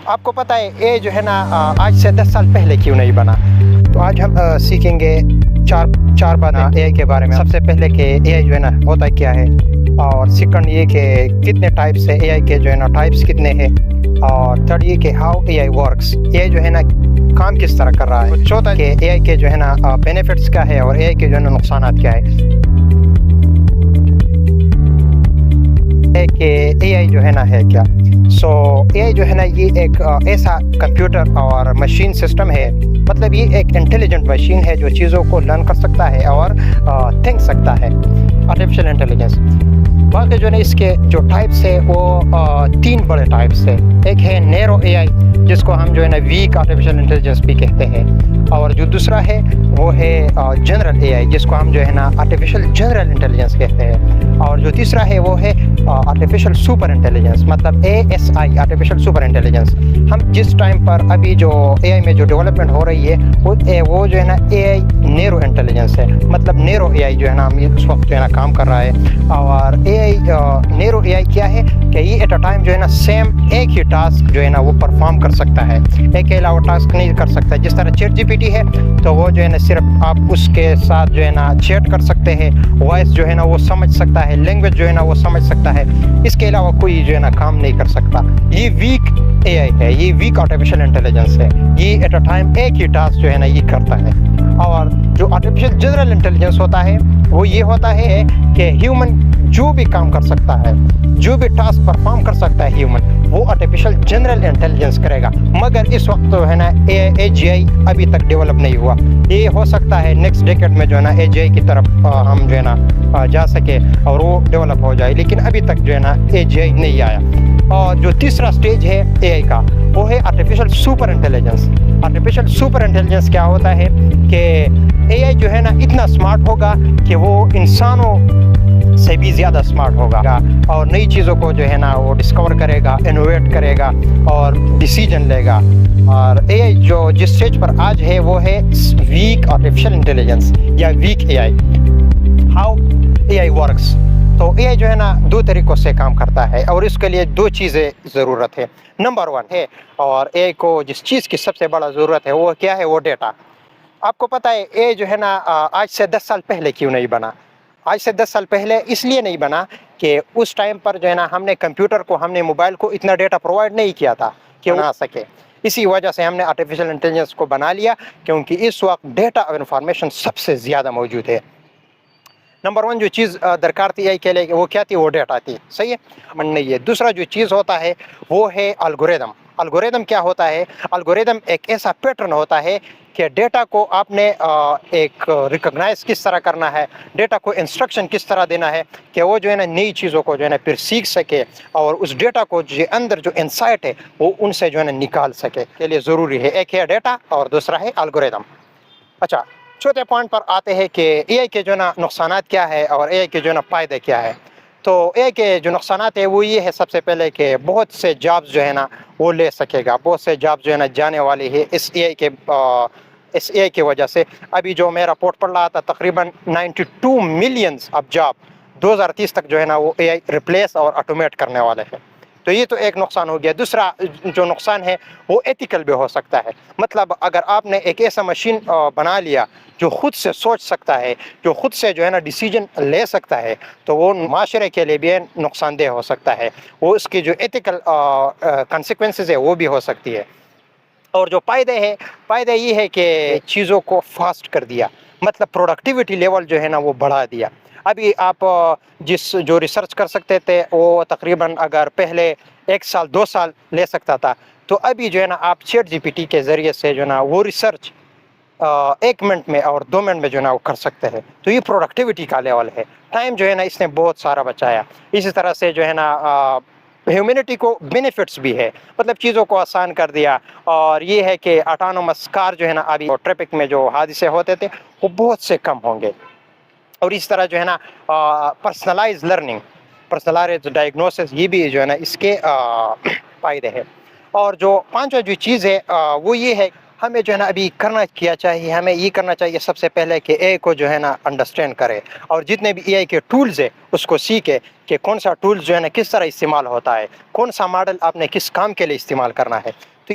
آپ کو پتہ ہے یہ جو ہے نا آج سے 10 سال پہلے کیوں نہیں بنا. تو آج ہم سیکھیں گے چار باتیں اے آئی کے بارے میں. سب سے پہلے کہ اے آئی جو ہے نا ہوتا کیا ہے, اور سیکنڈ یہ کہ کتنے ٹائپس ہے اے آئی کے, جو ہے نا ٹائپس کتنے ہیں, اور تھرڈ یہ کہ ہاؤ اے آئی ورکس, اے آئی جو ہے نا کام کس طرح کر رہا ہے. چوتھا کہ اے آئی کے جو ہے نا بینیفٹس کیا ہے اور اے آئی کے جو ہے نا نقصانات کیا ہے. کہ اے آئی جو ہے نا ہے کیا. اے آئی جو ہے نا یہ ایک ایسا کمپیوٹر اور مشین سسٹم ہے. مطلب یہ ایک انٹیلیجنٹ مشین ہے جو چیزوں کو لرن کر سکتا ہے اور تھنک سکتا ہے. Artificial intelligence. باقی جو ہے نا اس کے جو ٹائپس ہے وہ 3 بڑے ٹائپس ہے. ایک ہے نیرو اے آئی جس کو ہم جو ہے نا ویک آرٹیفیشیل انٹیلیجنس بھی کہتے ہیں, اور جو دوسرا ہے وہ ہے جنرل اے آئی جس کو ہم جو ہے نا آرٹیفیشیل جنرل انٹیلیجنس کہتے ہیں, اور جو تیسرا ہے وہ ہے آرٹیفیشیل سپر انٹیلیجنس, مطلب ASI آرٹیفیشیل سپر انٹیلیجنس. ہم جس ٹائم پر ابھی جو اے آئی میں جو ڈیولپمنٹ ہو رہی ہے وہ جو ہے نا اے آئی نیرو انٹیلیجنس ہے. مطلب نیرو اے آئی جو ہے نا اس وقت جو ہے نا کام کر رہا ہے. اور اے آئی نیرو اے آئی کیا ہے کہ یہ ایٹ اے ٹائم جو ہے نا سیم ایک ہی ٹاسک جو ہے نا وہ پرفارم کر سکتا ہے, ایک کے علاوہ ٹاسک نہیں کر سکتا. جس طرح چیٹ جی پی ٹی ہے تو وہ جو ہے نا صرف آپ اس کے ساتھ جو ہے نا چیٹ کر سکتے ہیں, وائس جو ہے نا وہ سمجھ سکتا ہے, لینگویج جو ہے نا وہ سمجھ سکتا ہے, اس کے علاوہ کوئی جو ہے نا کام نہیں کر سکتا. یہ ویک اے آئی ہے, یہ ویک آرٹیفیشیل انٹیلیجنس ہے. یہ ایٹ اے ٹائم ایک ہی ٹاسک جو ہے نا یہ کرتا ہے. اور جو آرٹیفیشیل جنرل انٹیلیجنس ہوتا ہے وہ یہ ہوتا ہے کہ ہیومن جو بھی کام کر سکتا ہے, جو بھی ٹاسک پرفارم کر سکتا ہے ہیومن, وہ آرٹیفیشیل جنرل انٹیلیجنس کرے گا. مگر اس وقت جو ہے نا اے جی آئی ابھی تک ڈیولپ نہیں ہوا. یہ ہو سکتا ہے نیکسٹ ڈیکیڈ میں جو ہے نا اے جی آئی کی طرف ہم جو ہے نا جا سکے اور وہ ڈیولپ ہو جائے, لیکن ابھی تک جو ہے نا اے جی آئی نہیں آیا. اور جو تیسرا سٹیج ہے اے آئی کا وہ ہے artificial super intelligence. Artificial super intelligence کیا ہوتا ہے کہ اے آئی جو ہے نا اتنا اسمارٹ ہوگا کہ وہ انسانوں سے بھی زیادہ اسمارٹ ہوگا, اور نئی چیزوں کو جو ہے نا وہ ڈسکور کرے گا, انوویٹ کرے گا اور ڈیسیجن لے گا. اور اے آئی جو جس سٹیج پر آج ہے وہ ہے ویک آرٹیفیشیل انٹیلیجنس یا weak A I. How A I works. تو اے آئی جو ہے نا 2 طریقوں سے کام کرتا ہے, اور اس کے لیے 2 چیزیں ضرورت ہے. نمبر 1 ہے, اور اے آئی کو جس چیز کی سب سے بڑا ضرورت ہے وہ کیا ہے, وہ ڈیٹا. آپ کو پتہ ہے اے آئی جو ہے نا آج سے 10 سال پہلے کیوں نہیں بنا. آج سے 10 سال پہلے اس لیے نہیں بنا کہ اس ٹائم پر جو ہے نا ہم نے کمپیوٹر کو, ہم نے موبائل کو اتنا ڈیٹا پرووائڈ نہیں کیا تھا کہ بنا سکے. اسی وجہ سے ہم نے آرٹیفیشیل انٹیلیجنس کو بنا لیا, کیونکہ اس وقت ڈیٹا اور انفارمیشن سب سے زیادہ موجود ہے. نمبر 1 جو چیز درکار تھی اے آئی کے لیے وہ کیا تھی, وہ ڈیٹا تھی. صحیح ہے نہیں ہے. دوسرا جو چیز ہوتا ہے وہ ہے الگوریدم. الگوریدم کیا ہوتا ہے, الگوریدم ایک ایسا پیٹرن ہوتا ہے کہ ڈیٹا کو آپ نے ایک ریکگنائز کس طرح کرنا ہے, ڈیٹا کو انسٹرکشن کس طرح دینا ہے کہ وہ جو ہے نا نئی چیزوں کو جو ہے نا پھر سیکھ سکے, اور اس ڈیٹا کو جو اندر جو انسائٹ ہے وہ ان سے جو ہے نا نکال سکے. کے لیے ضروری ہے ایک ہے ڈیٹا اور دوسرا ہے الگوریدم. اچھا, چوتھے پوائنٹ پر آتے ہیں کہ اے آئی کے جو ہے نا نقصانات کیا ہے اور اے آئی کے جو ہے نا فائدے کیا ہے. تو اے آئی کے جو نقصانات ہے وہ یہ ہے سب سے پہلے کہ بہت سے جابس جو ہے نا وہ لے سکے گا, بہت سے جابس جو ہے نا جانے والے ہیں اس اے آئی کی وجہ سے. ابھی جو میں رپورٹ پڑھ رہا تھا تقریباً 92 ملینز اب جاب 2030 تک جو ہے نا وہ اے آئی ریپلیس اور آٹومیٹ کرنے والے ہیں. تو یہ تو ایک نقصان ہو گیا. دوسرا جو نقصان ہے وہ ایتھیکل بھی ہو سکتا ہے. مطلب اگر آپ نے ایک ایسا مشین بنا لیا جو خود سے سوچ سکتا ہے, جو خود سے جو ہے نا ڈیسیجن لے سکتا ہے, تو وہ معاشرے کے لیے بھی نقصان دہ ہو سکتا ہے. وہ اس کی جو ایتھیکل کنسیکوینسز ہے وہ بھی ہو سکتی ہے. اور جو فائدے یہ ہے کہ چیزوں کو فاسٹ کر دیا, مطلب پروڈکٹیوٹی لیول جو ہے نا وہ بڑھا دیا. ابھی آپ جو ریسرچ کر سکتے تھے وہ تقریباً اگر پہلے 1 سال 2 سال لے سکتا تھا, تو ابھی جو ہے نا آپ چیٹ جی پی ٹی کے ذریعے سے جو ہے نا وہ ریسرچ 1 منٹ میں اور 2 منٹ میں جو ہے نا وہ کر سکتے ہیں. تو یہ پروڈکٹیوٹی کا لیول ہے. ٹائم جو ہے نا اس نے بہت سارا بچایا. اسی طرح سے جو ہے نا ہیومینٹی کو بینیفٹس بھی ہے, مطلب چیزوں کو آسان کر دیا. اور یہ ہے کہ آٹونومس کار جو ہے نا ابھی ٹریفک میں جو حادثے ہوتے تھے وہ بہت سے کم ہوں گے. اور اس طرح جو ہے نا پرسنلائز لرننگ, پرسنلائز ڈائگنوسس, یہ بھی جو ہے نا اس کے فائدے ہیں. اور جو 5واں جو چیز ہے وہ یہ ہے ہمیں جو ہے نا ابھی کیا چاہیے، ہمیں یہ کرنا چاہیے سب سے پہلے کہ اے کو جو ہے نا انڈرسٹینڈ کرے، اور جتنے بھی اے آئی کے ٹولز ہیں اس کو سیکھے کہ کون سا ٹولز جو ہے نا کس طرح استعمال ہوتا ہے، کون سا ماڈل آپ نے کس کام کے لیے استعمال کرنا ہے۔ تو